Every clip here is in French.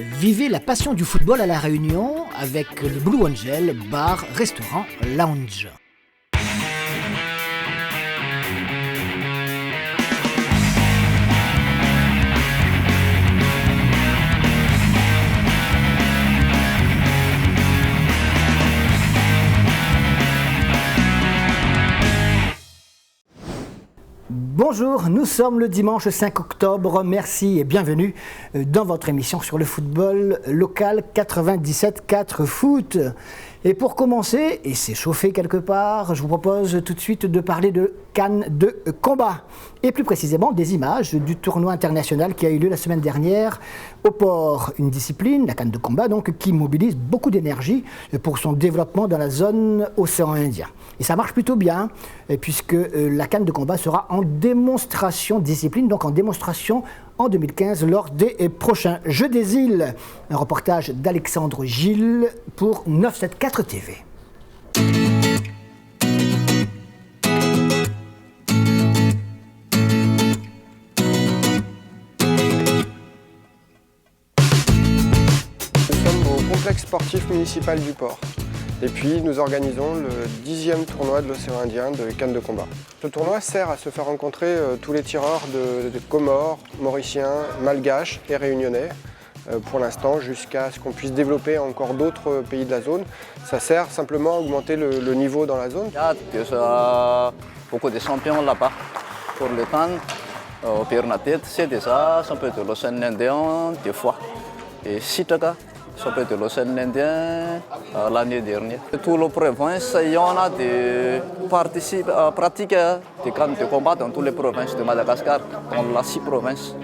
Vivez la passion du football à La Réunion avec le Blue Angel, bar, restaurant, lounge. Bonjour, nous sommes le dimanche 5 octobre, merci et bienvenue dans votre émission sur le football local 97.4 Foot. Et pour commencer, et s'échauffer quelque part, je vous propose tout de suite de parler de CAN de combat. Et plus précisément des images du tournoi international qui a eu lieu la semaine dernière au port. Une discipline, la CAN de combat, donc, qui mobilise beaucoup d'énergie pour son développement dans la zone océan Indien. Et ça marche plutôt bien, puisque la CAN de combat sera en démonstration discipline, donc en démonstration en 2015 lors des prochains Jeux des îles. Un reportage d'Alexandre Gilles pour 974 TV. Nous sommes au complexe sportif municipal du port. Et puis nous organisons le 10e tournoi de l'océan Indien de CAN de combat. Ce tournoi sert à se faire rencontrer tous les tireurs de Comores, Mauriciens, Malgaches et Réunionnais pour l'instant jusqu'à ce qu'on puisse développer encore d'autres pays de la zone. Ça sert simplement à augmenter le niveau dans la zone. Il y a beaucoup de champions là-bas pour le CAN. Au Pirnatit, c'est déjà, ça peut être l'océan Indien des fois. Et Sitaka. Ça peut être l'océan Indien l'année dernière. Toutes les provinces, il y en a des pratiques de CAN de combat dans toutes les provinces de Madagascar, dans les 6 provinces.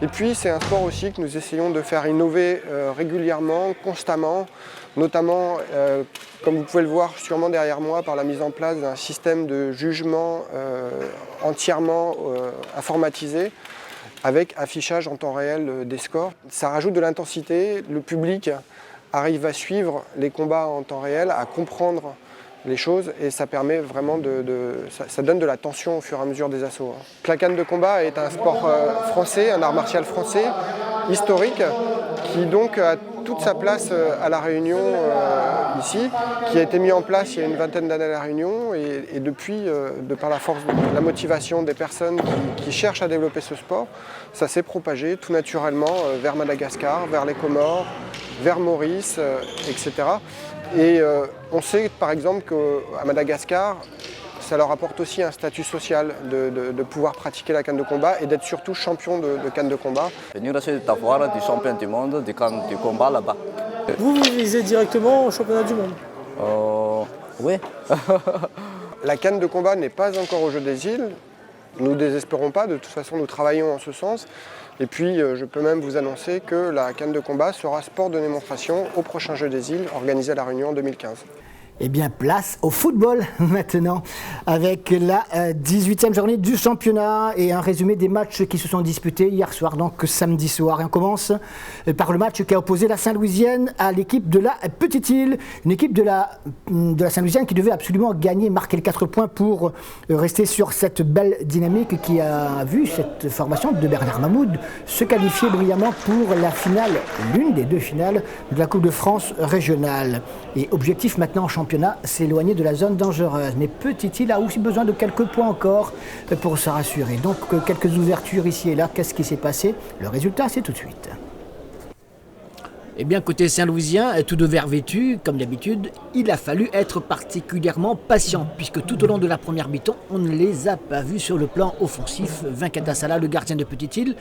Et puis c'est un sport aussi que nous essayons de faire innover régulièrement, constamment, notamment, comme vous pouvez le voir sûrement derrière moi, par la mise en place d'un système de jugement entièrement informatisé, avec affichage en temps réel des scores. Ça rajoute de l'intensité, le public arrive à suivre les combats en temps réel, à comprendre les choses et ça permet vraiment ça donne de la tension au fur et à mesure des assauts. La CAN de combat est un sport français, un art martial français, historique, qui donc a toute sa place à La Réunion ici, qui a été mis en place il y a une vingtaine d'années à La Réunion et depuis, de par la force de la motivation des personnes qui cherchent à développer ce sport, ça s'est propagé tout naturellement vers Madagascar, vers les Comores, vers Maurice, etc. Et on sait par exemple qu'à Madagascar, ça leur apporte aussi un statut social de pouvoir pratiquer la CAN de combat et d'être surtout champion de CAN de combat. Venir essayer d'avoir du champion du monde de CAN de combat là-bas. Vous visez directement au championnat du monde? Oui. La CAN de combat n'est pas encore aux Jeux des îles. Nous ne désespérons pas, de toute façon nous travaillons en ce sens. Et puis je peux même vous annoncer que la CAN de combat sera sport de démonstration au prochain Jeux des îles organisé à La Réunion en 2015. Eh bien, place au football maintenant, avec la 18e journée du championnat et un résumé des matchs qui se sont disputés hier soir, donc samedi soir. Et on commence par le match qui a opposé la Saint-Louisienne à l'équipe de la Petite-Île, une équipe de la Saint-Louisienne qui devait absolument gagner, marquer les 4 points pour rester sur cette belle dynamique qui a vu cette formation de Bernard Mahmoud se qualifier brillamment pour la finale, l'une des 2 finales de la Coupe de France régionale. Et objectif maintenant en championnat, s'éloigner de la zone dangereuse. Mais Petite-Île a aussi besoin de quelques points encore pour se rassurer. Donc quelques ouvertures ici et là. Qu'est-ce qui s'est passé? Le résultat, c'est tout de suite. Eh bien, côté Saint-Louisien, tout de vert vêtu, comme d'habitude, il a fallu être particulièrement patient, puisque tout au long de la première mi-temps, on ne les a pas vus sur le plan offensif. Vincata Sala, le gardien de Petite-Île,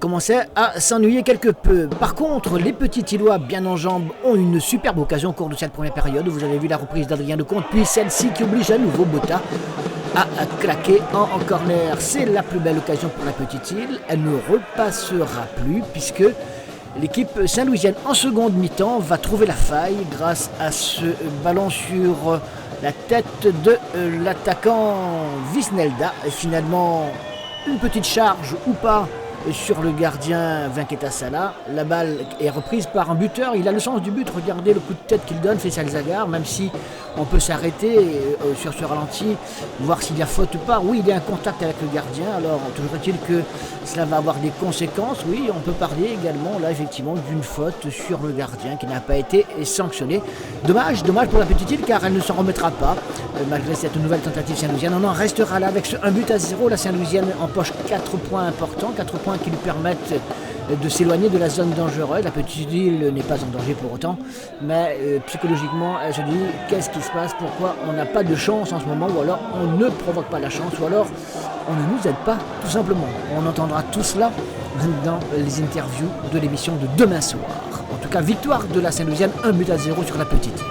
commençait à s'ennuyer quelque peu. Par contre, les Petits-Îlois, bien en jambes, ont une superbe occasion au cours de cette première période. Vous avez vu la reprise d'Adrien Lecomte, puis celle-ci qui oblige à nouveau Botta à claquer en corner. C'est la plus belle occasion pour la Petite-Île. Elle ne repassera plus, puisque l'équipe saint-louisienne en seconde mi-temps va trouver la faille grâce à ce ballon sur la tête de l'attaquant Visnelda. Et finalement, une petite charge ou pas sur le gardien Vinqueta Sala. La balle est reprise par un buteur. Il a le sens du but. Regardez le coup de tête qu'il donne, Faisal Zagar, même si on peut s'arrêter sur ce ralenti, voir s'il y a faute ou pas. Oui, il y a un contact avec le gardien. Alors, toujours est-il que cela va avoir des conséquences. Oui, on peut parler également, là, effectivement, d'une faute sur le gardien qui n'a pas été sanctionnée. Dommage pour la petite île, car elle ne s'en remettra pas, malgré cette nouvelle tentative saint-louisienne. On en restera là avec ce 1-0. La Saint-Louisienne empoche 4 points importants, 4 points qui lui permettent de s'éloigner de la zone dangereuse. La petite île n'est pas en danger pour autant, mais psychologiquement, elle se dit qu'est-ce qui se passe, pourquoi on n'a pas de chance en ce moment, ou alors on ne provoque pas la chance, ou alors on ne nous aide pas, tout simplement. On entendra tout cela dans les interviews de l'émission de demain soir. En tout cas, victoire de la Saint-Louisienne, 1-0 sur la petite île.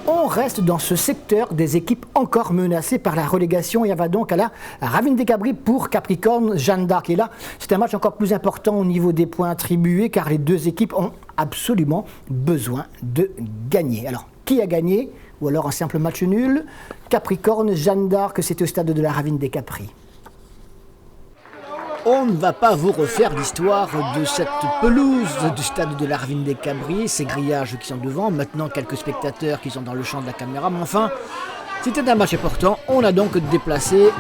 On reste dans ce secteur des équipes encore menacées par la relégation et on va donc à la Ravine des Cabris pour Capricorne, Jeanne d'Arc. Et là, c'est un match encore plus important au niveau des points attribués car les deux équipes ont absolument besoin de gagner. Alors, qui a gagné? Ou alors un simple match nul? Capricorne, Jeanne d'Arc, c'était au stade de la Ravine des Capris. On ne va pas vous refaire l'histoire de cette pelouse du stade de la Ravine des Cabris, ces grillages qui sont devant, maintenant quelques spectateurs qui sont dans le champ de la caméra, mais enfin, c'était un match important. On a donc déplacé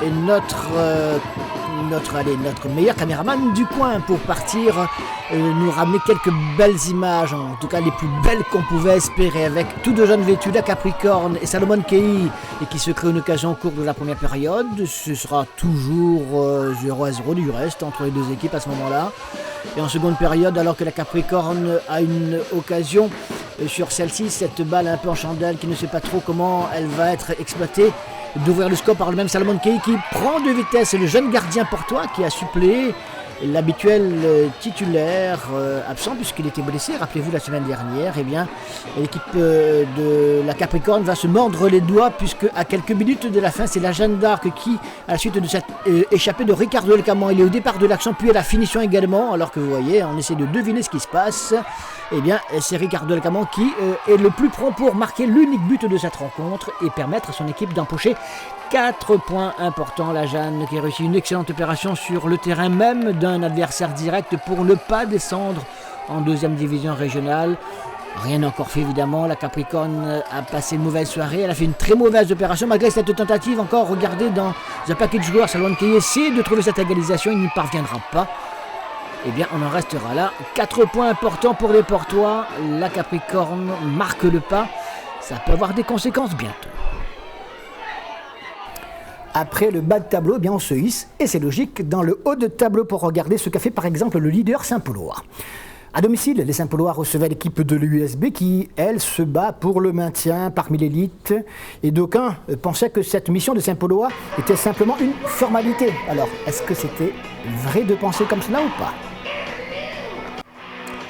notre meilleur caméraman du coin pour partir nous ramener quelques belles images, en tout cas les plus belles qu'on pouvait espérer, avec tous deux jeunes vêtus, la Capricorne et Salomon Kei, et qui se crée une occasion au cours de la première période. Ce sera toujours 0-0 du reste entre les deux équipes à ce moment-là. Et en seconde période, alors que la Capricorne a une occasion sur celle-ci, cette balle un peu en chandelle qui ne sait pas trop comment elle va être exploitée, d'ouvrir le score par le même Salomon Kei qui prend de vitesse le jeune gardien portois qui a suppléé l'habituel titulaire absent puisqu'il était blessé, rappelez-vous la semaine dernière. Eh bien, l'équipe de la Capricorne va se mordre les doigts puisque à quelques minutes de la fin, c'est la Jeanne d'Arc qui, à la suite de cette échappée de Ricardo El Camon, il est au départ de l'action puis à la finition également, alors que vous voyez, on essaie de deviner ce qui se passe. Eh bien, c'est Ricardo El Camon qui est le plus prompt pour marquer l'unique but de cette rencontre et permettre à son équipe d'empocher 4 points importants. La Jeanne qui a réussi une excellente opération sur le terrain même d'un adversaire direct pour ne pas descendre en deuxième division régionale. Rien n'a encore fait évidemment, la Capricorne a passé une mauvaise soirée, elle a fait une très mauvaise opération malgré cette tentative. Encore regardez dans un paquet de joueurs, Salomon Kei essaie de trouver cette égalisation, il n'y parviendra pas. Eh bien, on en restera là. 4 points importants pour les Portois. La Capricorne marque le pas. Ça peut avoir des conséquences bientôt. Après le bas de tableau, eh bien on se hisse, et c'est logique, dans le haut de tableau pour regarder ce qu'a fait par exemple le leader Saint-Paulois. À domicile, les Saint-Paulois recevaient l'équipe de l'USB qui, elle, se bat pour le maintien parmi l'élite. Et d'aucuns pensaient que cette mission de Saint-Paulois était simplement une formalité. Alors, est-ce que c'était vrai de penser comme cela ou pas ?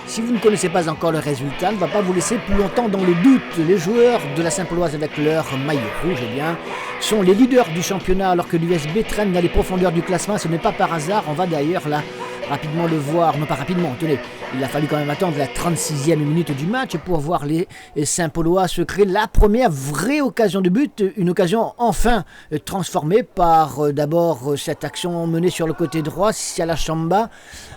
Si vous ne connaissez pas encore le résultat, ne va pas vous laisser plus longtemps dans le doute. Les joueurs de la Saint-Pauloise avec leur maillot rouge, eh bien, sont les leaders du championnat alors que l'USB traîne dans les profondeurs du classement. Ce n'est pas par hasard, on va d'ailleurs là rapidement le voir, non pas rapidement, tenez, il a fallu quand même attendre la 36e minute du match pour voir les Saint-Paulois se créer la première vraie occasion de but, une occasion enfin transformée par d'abord cette action menée sur le côté droit, Siala Chamba,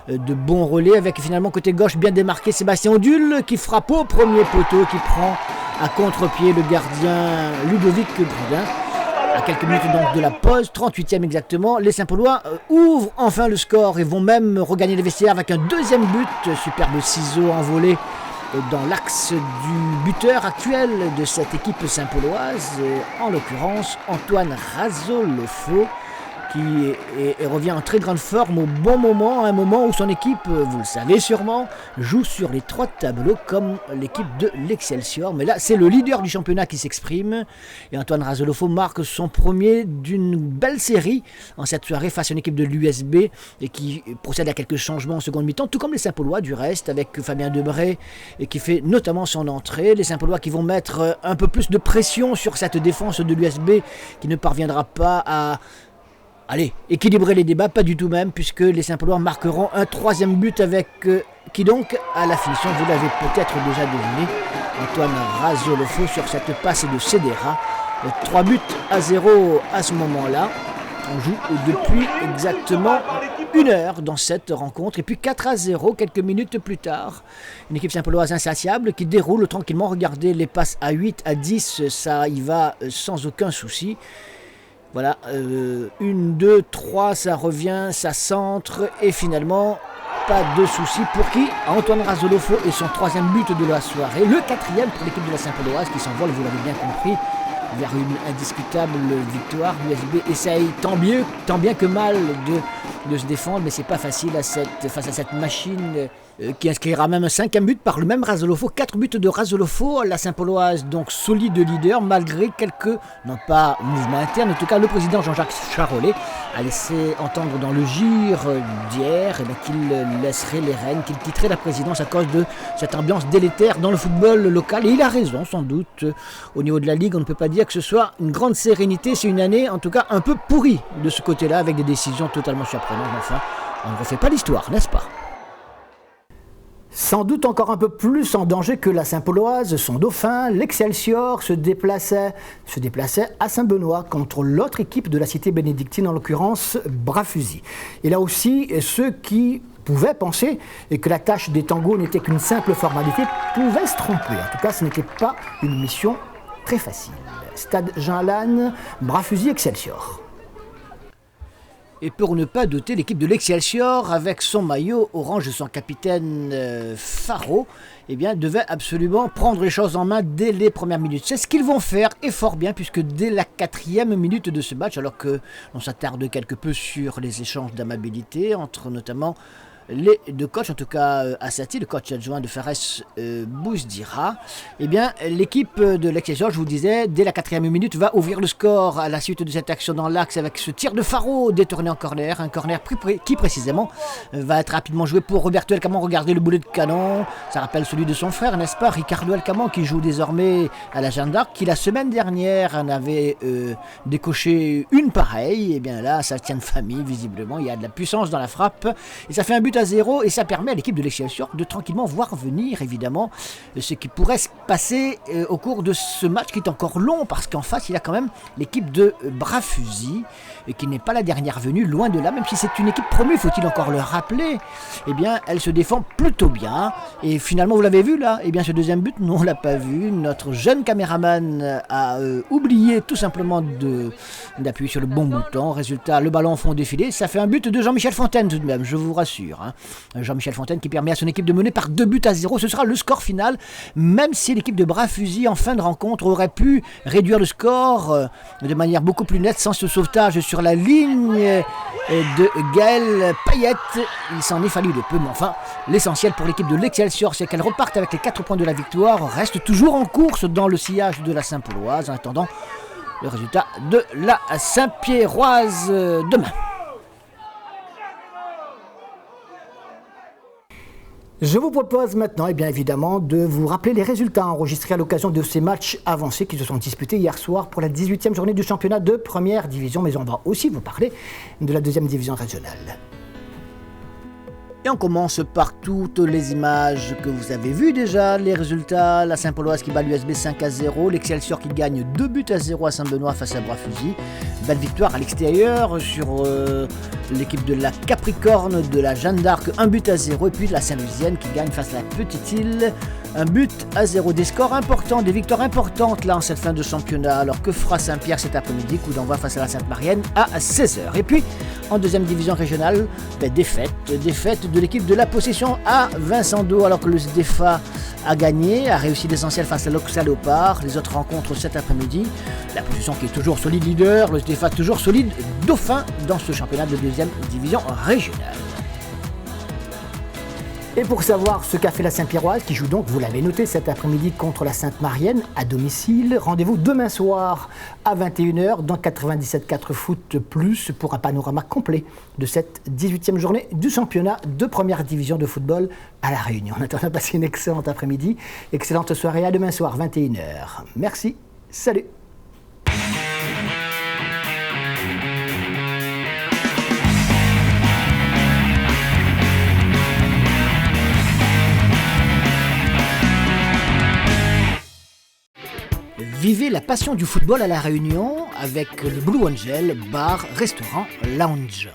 de bon relais avec finalement côté gauche bien démarqué Sébastien Odule qui frappe au premier poteau, qui prend à contre-pied le gardien Ludovic Brudin. À quelques minutes donc de la pause, 38e exactement, les Saint-Paulois ouvrent enfin le score et vont même regagner les vestiaires avec un deuxième but, superbe ciseau envolé dans l'axe du buteur actuel de cette équipe saint-pauloise, en l'occurrence Antoine Razolofo, qui revient en très grande forme au bon moment, un moment où son équipe, vous le savez sûrement, joue sur les 3 tableaux comme l'équipe de l'Excelsior. Mais là, c'est le leader du championnat qui s'exprime. Et Antoine Razolofo marque son premier d'une belle série en cette soirée face à une équipe de l'USB et qui procède à quelques changements en seconde mi-temps, tout comme les Saint-Paulois du reste, avec Fabien Debray et qui fait notamment son entrée. Les Saint-Paulois qui vont mettre un peu plus de pression sur cette défense de l'USB qui ne parviendra pas à équilibrer les débats, pas du tout même, puisque les Saint-Paulois marqueront un 3e but avec qui donc, à la finition, vous l'avez peut-être déjà deviné, Antoine Razolofo sur cette passe de Cedera. 3-0 à ce moment-là. On joue depuis exactement 1 heure dans cette rencontre. Et puis 4-0 quelques minutes plus tard. Une équipe saint-pauloise insatiable qui déroule tranquillement. Regardez les passes à 8, à 10, ça y va sans aucun souci. Voilà, 1, 2, 3, ça revient, ça centre. Et finalement, pas de souci pour qui? Antoine Razolofo et son 3e but de la soirée. Le 4e pour l'équipe de la Saint-Pauloise qui s'envole, vous l'avez bien compris, vers une indiscutable victoire. L'USB essaye tant bien que mal de se défendre, mais c'est pas facile face à cette machine qui inscrira même un 5e but par le même Razolofo. 4 buts de Razolofo, la Saint-Pauloise donc solide leader malgré quelques, non pas mouvements internes, en tout cas le président Jean-Jacques Charolais a laissé entendre dans le gire d'hier qu'il laisserait les rênes, qu'il quitterait la présidence à cause de cette ambiance délétère dans le football local. Et il a raison sans doute. Au niveau de la Ligue, on ne peut pas dire que ce soit une grande sérénité. C'est une année en tout cas un peu pourrie de ce côté-là avec des décisions totalement surprenantes. Enfin, on ne refait pas l'histoire, n'est-ce pas? Sans doute encore un peu plus en danger que la Saint-Pauloise, son dauphin, l'Excelsior, se déplaçait à Saint-Benoît contre l'autre équipe de la cité bénédictine, en l'occurrence Bras-Fusil. Et là aussi, ceux qui pouvaient penser que la tâche des tangos n'était qu'une simple formalité pouvaient se tromper. En tout cas, ce n'était pas une mission très facile. Stade Jean-Lannes, Bras-Fusil, Excelsior. Et pour ne pas douter, l'équipe de l'Excelsior, avec son maillot orange de son capitaine Faro, eh bien, devait absolument prendre les choses en main dès les premières minutes. C'est ce qu'ils vont faire, et fort bien, puisque dès la 4e minute de ce match, alors qu'on s'attarde quelque peu sur les échanges d'amabilité entre notamment les deux coachs, en tout cas Assati, le coach adjoint de Fares Bouzdira, eh bien l'équipe de l'Excelsior, je vous disais, dès la 4e minute va ouvrir le score à la suite de cette action dans l'axe avec ce tir de Faro détourné en corner, un corner qui précisément va être rapidement joué pour Roberto Elcamon. Regardez le boulet de canon, ça rappelle celui de son frère, n'est-ce pas, Ricardo Elcamon, qui joue désormais à la Jeanne d'Arc, qui la semaine dernière en avait décoché une pareille. Et bien là, ça tient de famille visiblement, il y a de la puissance dans la frappe et ça fait un but à 0 et ça permet à l'équipe de l'Excelsior de tranquillement voir venir évidemment ce qui pourrait se passer au cours de ce match qui est encore long, parce qu'en face il y a quand même l'équipe de Bras-Fusil qui n'est pas la dernière venue, loin de là, même si c'est une équipe promue, faut-il encore le rappeler. Eh bien elle se défend plutôt bien et finalement vous l'avez vu là, eh bien ce deuxième but, non, on l'a pas vu. Notre jeune caméraman a oublié tout simplement d'appuyer sur le bon bouton. Résultat, le ballon en fond défilé, ça fait un but de Jean-Michel Fontaine tout de même, je vous rassure. Jean-Michel Fontaine qui permet à son équipe de mener par 2 buts à 0. Ce sera le score final, même si l'équipe de Bras-Fusil en fin de rencontre aurait pu réduire le score de manière beaucoup plus nette sans ce sauvetage sur la ligne de Gaël Payette. Il s'en est fallu de peu, mais enfin l'essentiel pour l'équipe de l'Excelsior, c'est qu'elle reparte avec les 4 points de la victoire, reste toujours en course dans le sillage de la Saint-Pauloise en attendant le résultat de la Saint-Pierroise demain. Je vous propose maintenant, et bien évidemment, de vous rappeler les résultats enregistrés à l'occasion de ces matchs avancés qui se sont disputés hier soir pour la 18e journée du championnat de première division, mais on va aussi vous parler de la 2e division régionale. Et on commence par toutes les images que vous avez vues déjà, les résultats, la Saint-Pauloise qui bat l'USB 5-0, l'Excelsior qui gagne 2 buts à 0 à Saint-Benoît face à Bras-Fusil, belle victoire à l'extérieur sur l'équipe de la Capricorne de la Jeanne d'Arc, 1 but à 0, et puis la Saint-Louisienne qui gagne face à la Petite Île, 1 but à 0. Des scores importants, des victoires importantes là en cette fin de championnat. Alors que fera Saint-Pierre cet après-midi? Coup d'envoi face à la Sainte-Marienne à 16h. Et puis en 2e division régionale, défaite de l'équipe de la Possession à Vincent-d'Eau, alors que le SDFA a gagné, a réussi l'essentiel face à l'Oxa-Léopard. Les autres rencontres cet après-midi, la Possession qui est toujours solide leader, le SDFA toujours solide dauphin dans ce championnat de 2e division régionale. Et pour savoir ce qu'a fait la Saint-Pierroise, qui joue donc, vous l'avez noté, cet après-midi contre la Sainte-Marienne à domicile, rendez-vous demain soir à 21h dans 97.4 Foot Plus pour un panorama complet de cette 18e journée du championnat de première division de football à La Réunion. En attendant, passez une excellente après-midi, excellente soirée, à demain soir 21h. Merci, salut. Vivez la passion du football à La Réunion avec le Blue Angel, bar, restaurant, lounge.